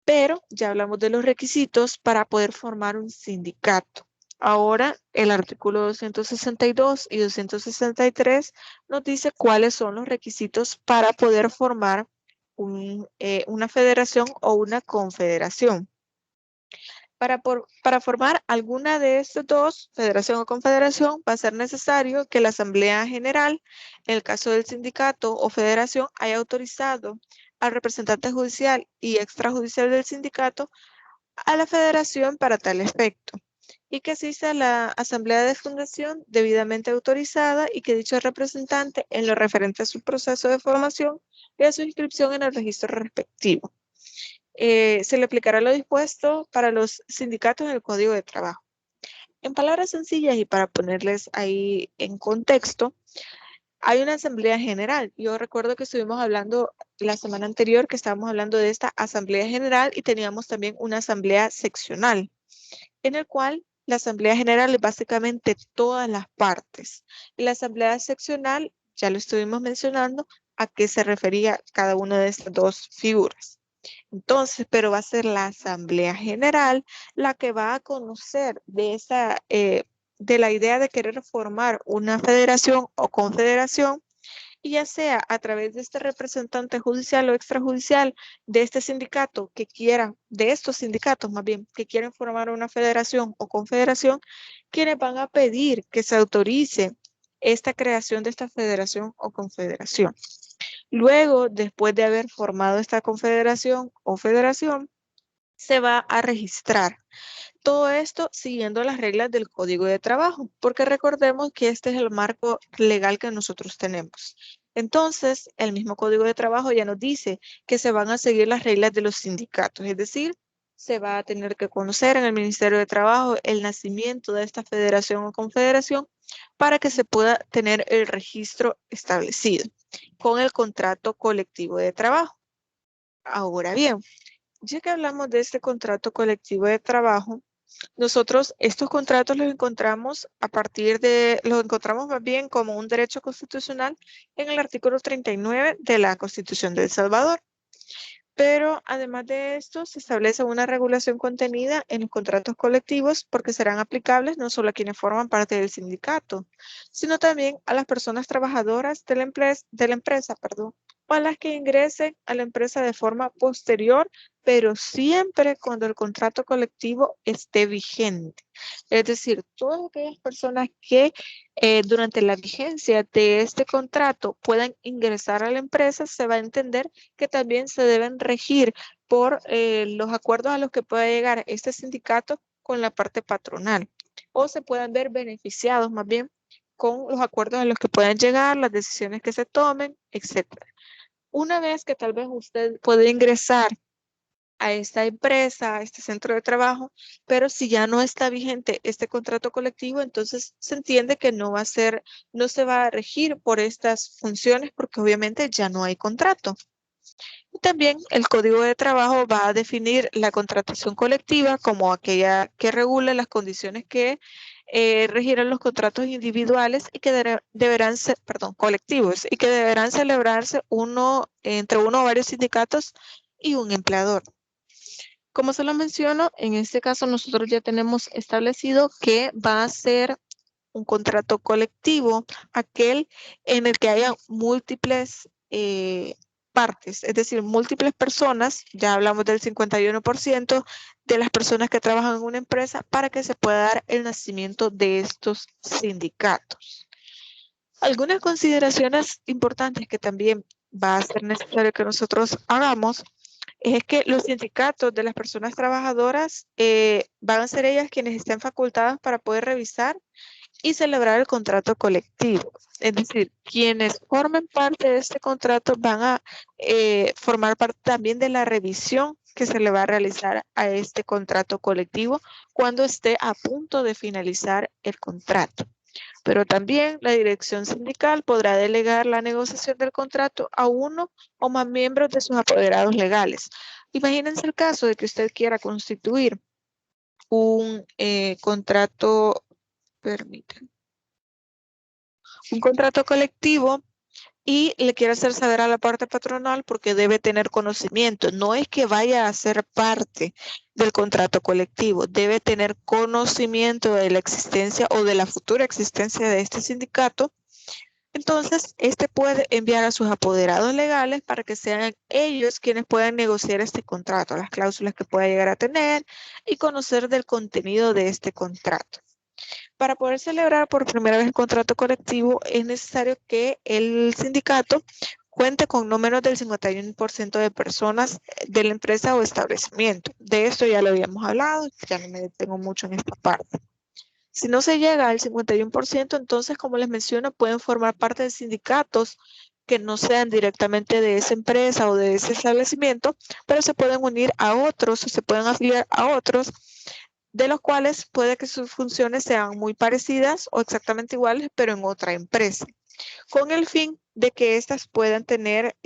Pero ya hablamos de los requisitos para poder formar un sindicato. Ahora el artículo 262 y 263 nos dice cuáles son los requisitos para poder formar una federación o una confederación. Para formar alguna de estas dos, federación o confederación, va a ser necesario que la Asamblea General, en el caso del sindicato o federación, haya autorizado al representante judicial y extrajudicial del sindicato a la federación para tal efecto, y que exista la asamblea de fundación debidamente autorizada y que dicho representante, en lo referente a su proceso de formación y a su inscripción en el registro respectivo. Se le aplicará lo dispuesto para los sindicatos en el Código de Trabajo. En palabras sencillas y para ponerles ahí en contexto, hay una asamblea general. Yo recuerdo que estuvimos hablando la semana anterior que estábamos hablando de esta asamblea general y teníamos también una asamblea seccional, en el cual la asamblea general es básicamente todas las partes. Y la asamblea seccional, ya lo estuvimos mencionando, a qué se refería cada una de estas dos figuras. Entonces, pero va a ser la Asamblea General la que va a conocer de la idea de querer formar una federación o confederación, y ya sea a través de este representante judicial o extrajudicial de este sindicato que quiera, de estos sindicatos más bien, que quieren formar una federación o confederación, quienes van a pedir que se autorice esta creación de esta federación o confederación. Luego, después de haber formado esta confederación o federación, se va a registrar. Todo esto siguiendo las reglas del Código de Trabajo, porque recordemos que este es el marco legal que nosotros tenemos. Entonces, el mismo Código de Trabajo ya nos dice que se van a seguir las reglas de los sindicatos, es decir, se va a tener que conocer en el Ministerio de Trabajo el nacimiento de esta federación o confederación para que se pueda tener el registro establecido con el contrato colectivo de trabajo. Ahora bien, ya que hablamos de este contrato colectivo de trabajo, nosotros estos contratos los encontramos los encontramos más bien como un derecho constitucional en el artículo 39 de la Constitución de El Salvador. Pero además de esto, se establece una regulación contenida en los contratos colectivos porque serán aplicables no solo a quienes forman parte del sindicato, sino también a las personas trabajadoras de la empresa, o a las que ingresen a la empresa de forma posterior, pero siempre cuando el contrato colectivo esté vigente. Es decir, todas aquellas personas que durante la vigencia de este contrato puedan ingresar a la empresa, se va a entender que también se deben regir por los acuerdos a los que pueda llegar este sindicato con la parte patronal, o se puedan ver beneficiados más bien con los acuerdos a los que puedan llegar, las decisiones que se tomen, etc. Una vez que tal vez usted puede ingresar a esta empresa, a este centro de trabajo, pero si ya no está vigente este contrato colectivo, entonces se entiende que no se va a regir por estas funciones porque obviamente ya no hay contrato. Y también el Código de Trabajo va a definir la contratación colectiva como aquella que regula las condiciones que regirán los contratos individuales y que deberán ser, colectivos, y que deberán celebrarse entre uno o varios sindicatos y un empleador. Como se lo menciono, en este caso nosotros ya tenemos establecido que va a ser un contrato colectivo, aquel en el que haya múltiples partes, es decir, múltiples personas, ya hablamos del 51% de las personas que trabajan en una empresa para que se pueda dar el nacimiento de estos sindicatos. Algunas consideraciones importantes que también va a ser necesario que nosotros hagamos es que los sindicatos de las personas trabajadoras van a ser ellas quienes estén facultadas para poder revisar y celebrar el contrato colectivo. Es decir, quienes formen parte de este contrato van a formar parte también de la revisión que se le va a realizar a este contrato colectivo cuando esté a punto de finalizar el contrato. Pero también la dirección sindical podrá delegar la negociación del contrato a uno o más miembros de sus apoderados legales. Imagínense el caso de que usted quiera constituir un contrato, permítanme, un contrato colectivo y le quiere hacer saber a la parte patronal porque debe tener conocimiento. No es que vaya a ser parte del contrato colectivo, debe tener conocimiento de la existencia o de la futura existencia de este sindicato. Entonces, este puede enviar a sus apoderados legales para que sean ellos quienes puedan negociar este contrato, las cláusulas que pueda llegar a tener y conocer del contenido de este contrato. Para poder celebrar por primera vez el contrato colectivo, es necesario que el sindicato cuente con no menos del 51% de personas de la empresa o establecimiento. De esto ya lo habíamos hablado, ya no me detengo mucho en esta parte. Si no se llega al 51%, entonces, como les menciono, pueden formar parte de sindicatos que no sean directamente de esa empresa o de ese establecimiento, pero se pueden unir a otros o se pueden afiliar a otros, de los cuales puede que sus funciones sean muy parecidas o exactamente iguales, pero en otra empresa, con el fin de que éstas puedan tener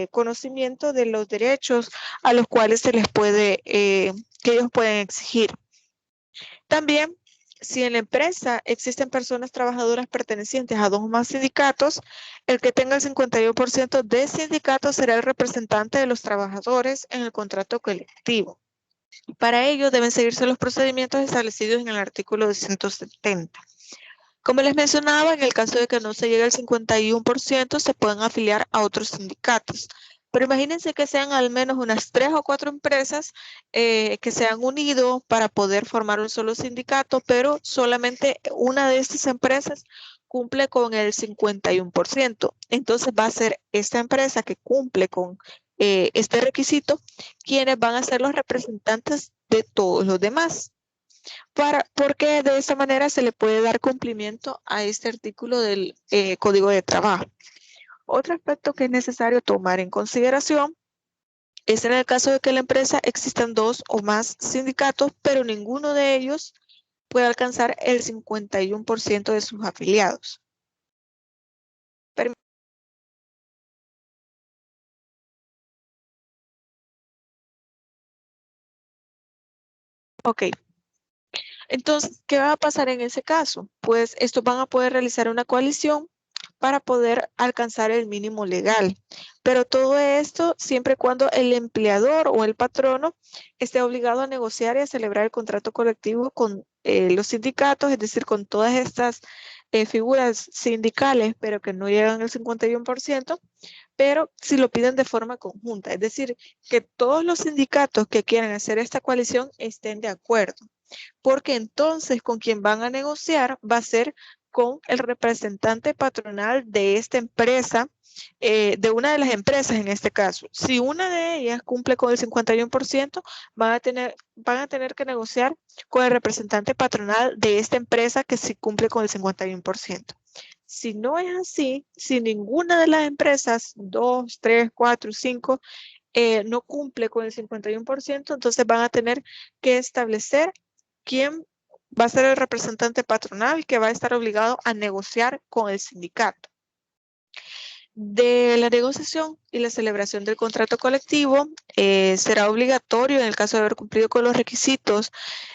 conocimiento de los derechos a los cuales que ellos pueden exigir. También si en la empresa existen personas trabajadoras pertenecientes a dos o más sindicatos, el que tenga el 51% de sindicatos será el representante de los trabajadores en el contrato colectivo. Para ello deben seguirse los procedimientos establecidos en el artículo 270. Como les mencionaba, en el caso de que no se llegue al 51%, se pueden afiliar a otros sindicatos. Pero imagínense que sean al menos unas 3 o 4 empresas que se han unido para poder formar un solo sindicato, pero solamente una de estas empresas cumple con el 51%. Entonces va a ser esta empresa que cumple con este requisito quienes van a ser los representantes de todos los demás. Porque de esa manera se le puede dar cumplimiento a este artículo del Código de Trabajo. Otro aspecto que es necesario tomar en consideración es en el caso de que en la empresa existan dos o más sindicatos, pero ninguno de ellos puede alcanzar el 51% de sus afiliados. Ok. Entonces, ¿qué va a pasar en ese caso? Pues estos van a poder realizar una coalición para poder alcanzar el mínimo legal. Pero todo esto siempre y cuando el empleador o el patrono esté obligado a negociar y a celebrar el contrato colectivo con los sindicatos, es decir, con todas estas figuras sindicales, pero que no llegan al 51%, pero si lo piden de forma conjunta, es decir, que todos los sindicatos que quieran hacer esta coalición estén de acuerdo, porque entonces con quien van a negociar va a ser con el representante patronal de esta empresa, de una de las empresas en este caso. Si una de ellas cumple con el 51%, van a tener que negociar con el representante patronal de esta empresa que sí cumple con el 51%. Si no es así, si ninguna de las empresas, 2, 3, 4, 5, no cumple con el 51%, entonces van a tener que establecer quién va a ser el representante patronal que va a estar obligado a negociar con el sindicato. De la negociación y la celebración del contrato colectivo, será obligatorio en el caso de haber cumplido con los requisitos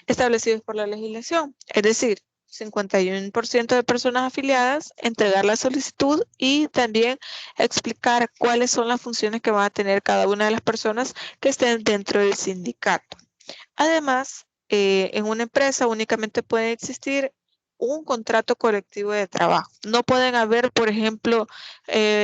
establecidos por la legislación, es decir, 51% de personas afiliadas, entregar la solicitud y también explicar cuáles son las funciones que van a tener cada una de las personas que estén dentro del sindicato. Además, en una empresa únicamente puede existir un contrato colectivo de trabajo. No pueden haber, por ejemplo,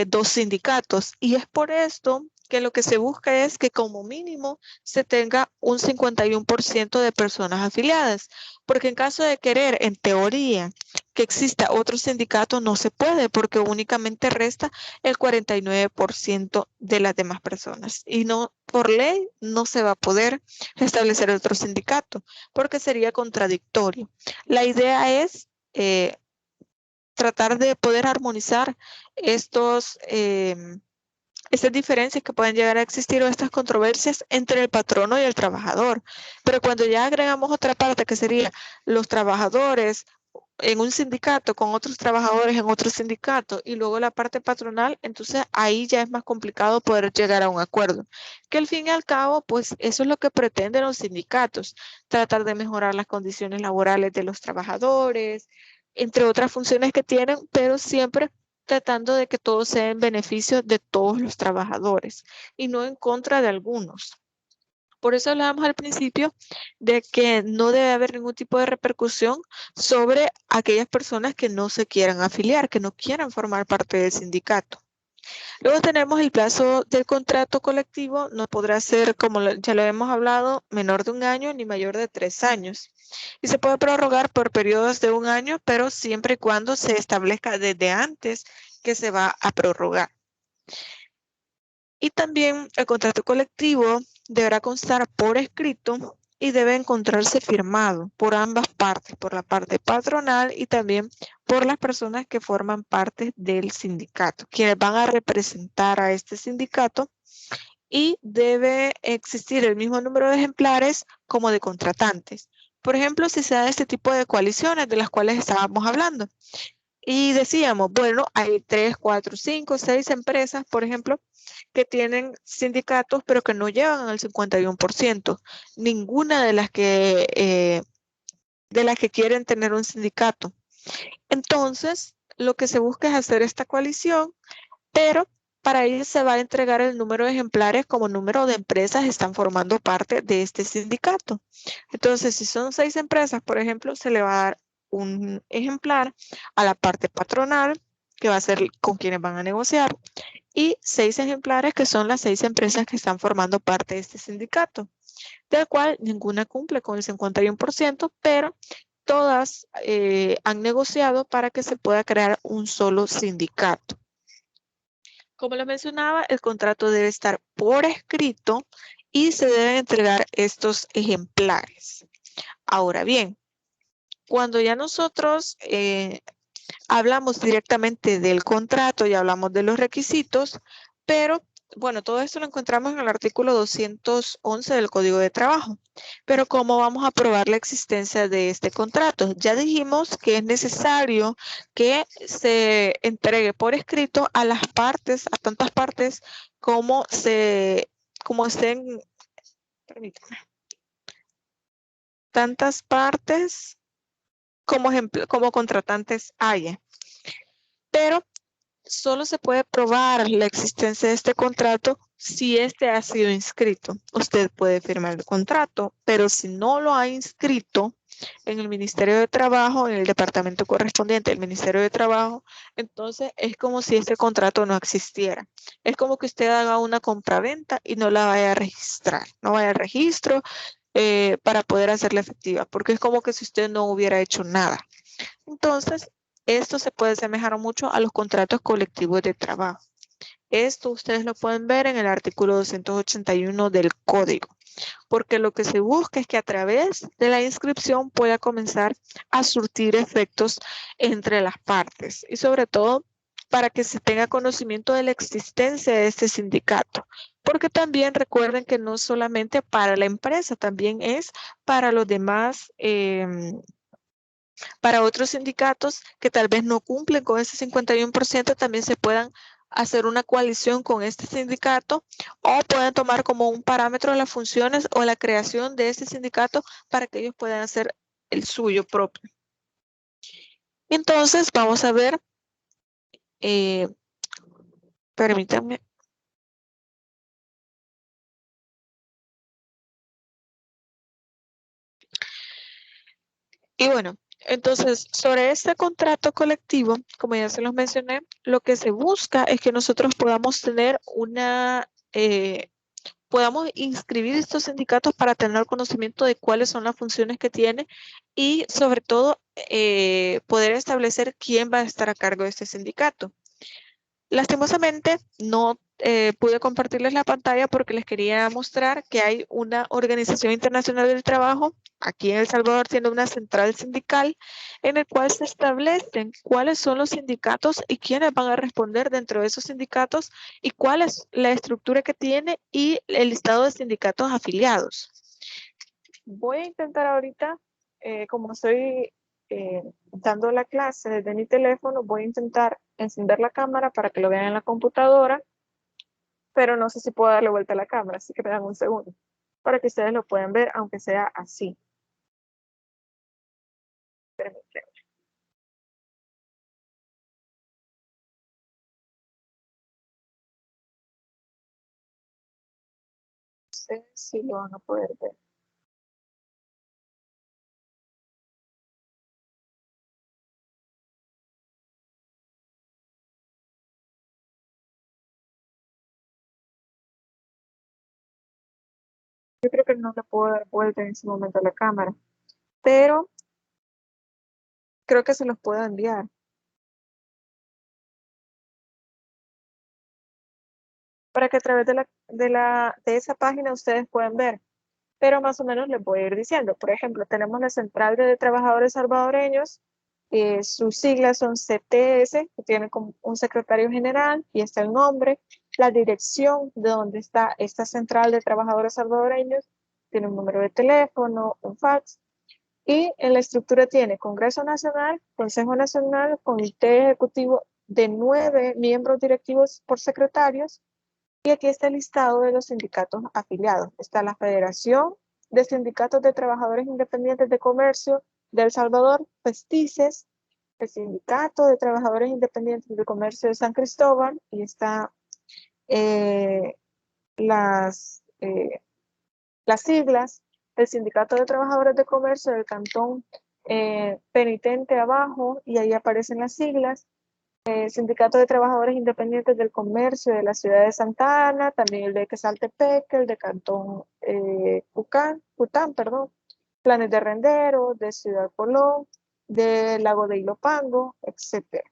dos sindicatos. Y es por esto que lo que se busca es que como mínimo se tenga un 51% de personas afiliadas. Porque en caso de querer, en teoría, que exista otro sindicato, no se puede porque únicamente resta el 49% de las demás personas. Y no, por ley, no se va a poder establecer otro sindicato porque sería contradictorio. La idea es tratar de poder armonizar estas diferencias que pueden llegar a existir o estas controversias entre el patrono y el trabajador. Pero cuando ya agregamos otra parte que sería los trabajadores en un sindicato con otros trabajadores en otro sindicato y luego la parte patronal, entonces ahí ya es más complicado poder llegar a un acuerdo. Que al fin y al cabo, pues eso es lo que pretenden los sindicatos, tratar de mejorar las condiciones laborales de los trabajadores, entre otras funciones que tienen, pero siempre tratando de que todo sea en beneficio de todos los trabajadores y no en contra de algunos. Por eso hablábamos al principio de que no debe haber ningún tipo de repercusión sobre aquellas personas que no se quieran afiliar, que no quieran formar parte del sindicato. Luego tenemos el plazo del contrato colectivo, no podrá ser, como ya lo hemos hablado, menor de 1 año ni mayor de 3 años. Y se puede prorrogar por periodos de 1 año, pero siempre y cuando se establezca desde antes que se va a prorrogar. Y también el contrato colectivo deberá constar por escrito y debe encontrarse firmado por ambas partes, por la parte patronal y también por las personas que forman parte del sindicato, quienes van a representar a este sindicato, y debe existir el mismo número de ejemplares como de contratantes. Por ejemplo, si se da este tipo de coaliciones de las cuales estábamos hablando. Y decíamos, bueno, hay 3, 4, 5, 6 empresas, por ejemplo, que tienen sindicatos, pero que no llegan al 51%. Ninguna de las que de las que quieren tener un sindicato. Entonces, lo que se busca es hacer esta coalición, pero para ello se va a entregar el número de ejemplares como número de empresas que están formando parte de este sindicato. Entonces, si son 6 empresas, por ejemplo, se le va a dar un ejemplar a la parte patronal, que va a ser con quienes van a negociar, y 6 ejemplares que son las 6 empresas que están formando parte de este sindicato, del cual ninguna cumple con el 51%, pero todas han negociado para que se pueda crear un solo sindicato. Como les mencionaba, el contrato debe estar por escrito y se deben entregar estos ejemplares. Ahora bien, cuando ya nosotros hablamos directamente del contrato y hablamos de los requisitos, pero bueno, todo esto lo encontramos en el artículo 211 del Código de Trabajo. Pero ¿cómo vamos a probar la existencia de este contrato? Ya dijimos que es necesario que se entregue por escrito a las partes, a tantas partes como estén, permítanme, tantas partes como contratantes haya. Pero solo se puede probar la existencia de este contrato si este ha sido inscrito. Usted puede firmar el contrato, pero si no lo ha inscrito en el Ministerio de Trabajo, en el departamento correspondiente del Ministerio de Trabajo, entonces es como si este contrato no existiera. Es como que usted haga una compraventa y no la vaya a registrar, no vaya al registro para poder hacerla efectiva, porque es como que si usted no hubiera hecho nada. Entonces, esto se puede asemejar mucho a los contratos colectivos de trabajo. Esto ustedes lo pueden ver en el artículo 281 del Código, porque lo que se busca es que a través de la inscripción pueda comenzar a surtir efectos entre las partes y sobre todo para que se tenga conocimiento de la existencia de este sindicato. Porque también recuerden que no solamente para la empresa, también es para los demás para otros sindicatos que tal vez no cumplen con ese 51%, también se puedan hacer una coalición con este sindicato o pueden tomar como un parámetro las funciones o la creación de este sindicato para que ellos puedan hacer el suyo propio. Entonces, vamos a ver, permítanme. Y bueno, entonces, sobre este contrato colectivo, como ya se los mencioné, lo que se busca es que nosotros podamos tener podamos inscribir estos sindicatos para tener conocimiento de cuáles son las funciones que tiene y sobre todo poder establecer quién va a estar a cargo de este sindicato. Lastimosamente no pude compartirles la pantalla porque les quería mostrar que hay una Organización Internacional del Trabajo. Aquí en El Salvador tiene una central sindical en el cual se establecen cuáles son los sindicatos y quiénes van a responder dentro de esos sindicatos y cuál es la estructura que tiene y el listado de sindicatos afiliados. Voy a intentar ahorita, como estoy dando la clase desde mi teléfono, voy a intentar encender la cámara para que lo vean en la computadora, pero no sé si puedo darle vuelta a la cámara, así que me dan un segundo para que ustedes lo puedan ver, aunque sea así. Permítanme. No sé si lo van a poder ver. Yo creo que no le puedo dar vuelta en ese momento a la cámara, pero creo que se los puedo enviar para que a través de esa página ustedes puedan ver. Pero más o menos les voy a ir diciendo. Por ejemplo, tenemos la Central de Trabajadores Salvadoreños, sus siglas son CTS, que tiene como un secretario general y está el nombre, la dirección de donde está esta Central de Trabajadores Salvadoreños, tiene un número de teléfono, un fax, y en la estructura tiene Congreso Nacional, Consejo Nacional, Comité Ejecutivo de 9 miembros directivos por secretarios, y aquí está el listado de los sindicatos afiliados. Está la Federación de Sindicatos de Trabajadores Independientes de Comercio, de El Salvador, PESTICES, el Sindicato de Trabajadores Independientes del Comercio de San Cristóbal, y está las siglas, el Sindicato de Trabajadores de Comercio del Cantón Penitente abajo, y ahí aparecen las siglas, Sindicato de Trabajadores Independientes del Comercio de la Ciudad de Santa Ana, también el de Quesaltepeque, el de Cantón Cután, Planes de Rendero, de Ciudad Colón, del Lago de Ilopango, etc.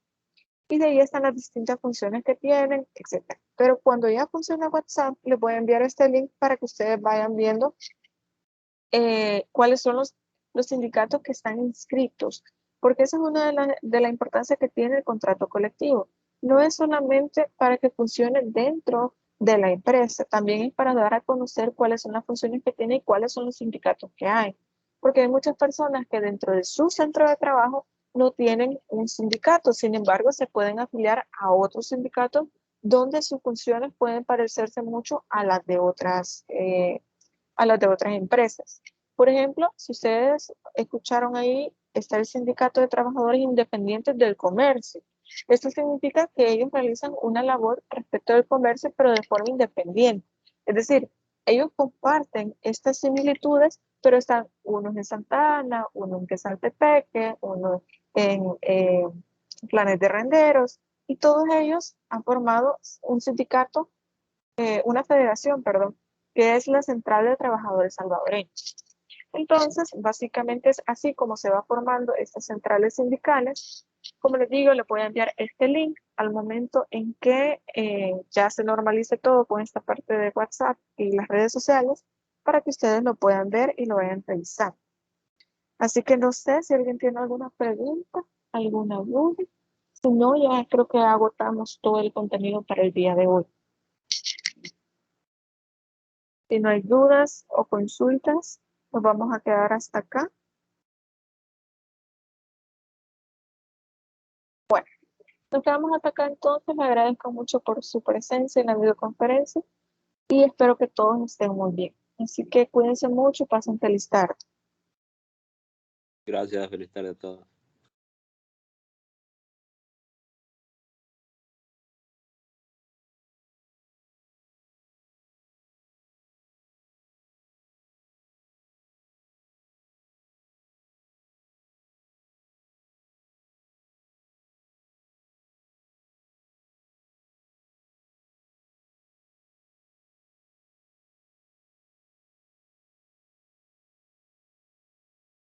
Y de ahí están las distintas funciones que tienen, etc. Pero cuando ya funciona WhatsApp, les voy a enviar este link para que ustedes vayan viendo cuáles son los sindicatos que están inscritos, porque esa es una de la importancia que tiene el contrato colectivo. No es solamente para que funcione dentro de la empresa, también es para dar a conocer cuáles son las funciones que tiene y cuáles son los sindicatos que hay. Porque hay muchas personas que dentro de su centro de trabajo no tienen un sindicato, sin embargo, se pueden afiliar a otros sindicatos donde sus funciones pueden parecerse mucho a las de otras empresas. Por ejemplo, si ustedes escucharon ahí, está el Sindicato de Trabajadores Independientes del Comercio. Esto significa que ellos realizan una labor respecto del comercio, pero de forma independiente. Es decir, ellos comparten estas similitudes, pero están unos en Santa Ana, uno en Quesaltepeque, uno en Planes de Renderos, y todos ellos han formado un sindicato, una federación, perdón, que es la Central de Trabajadores Salvadoreños. Entonces, básicamente es así como se va formando estas centrales sindicales. Como les digo, les voy a enviar este link al momento en que ya se normalice todo con esta parte de WhatsApp y las redes sociales, para que ustedes lo puedan ver y lo vayan revisando. Así que no sé si alguien tiene alguna pregunta, alguna duda. Si no, ya creo que agotamos todo el contenido para el día de hoy. Si no hay dudas o consultas, nos vamos a quedar hasta acá. Bueno, nos quedamos hasta acá entonces. Le agradezco mucho por su presencia en la videoconferencia y espero que todos estén muy bien. Así que cuídense mucho y pasen feliz tarde. Gracias, feliz tarde a todos.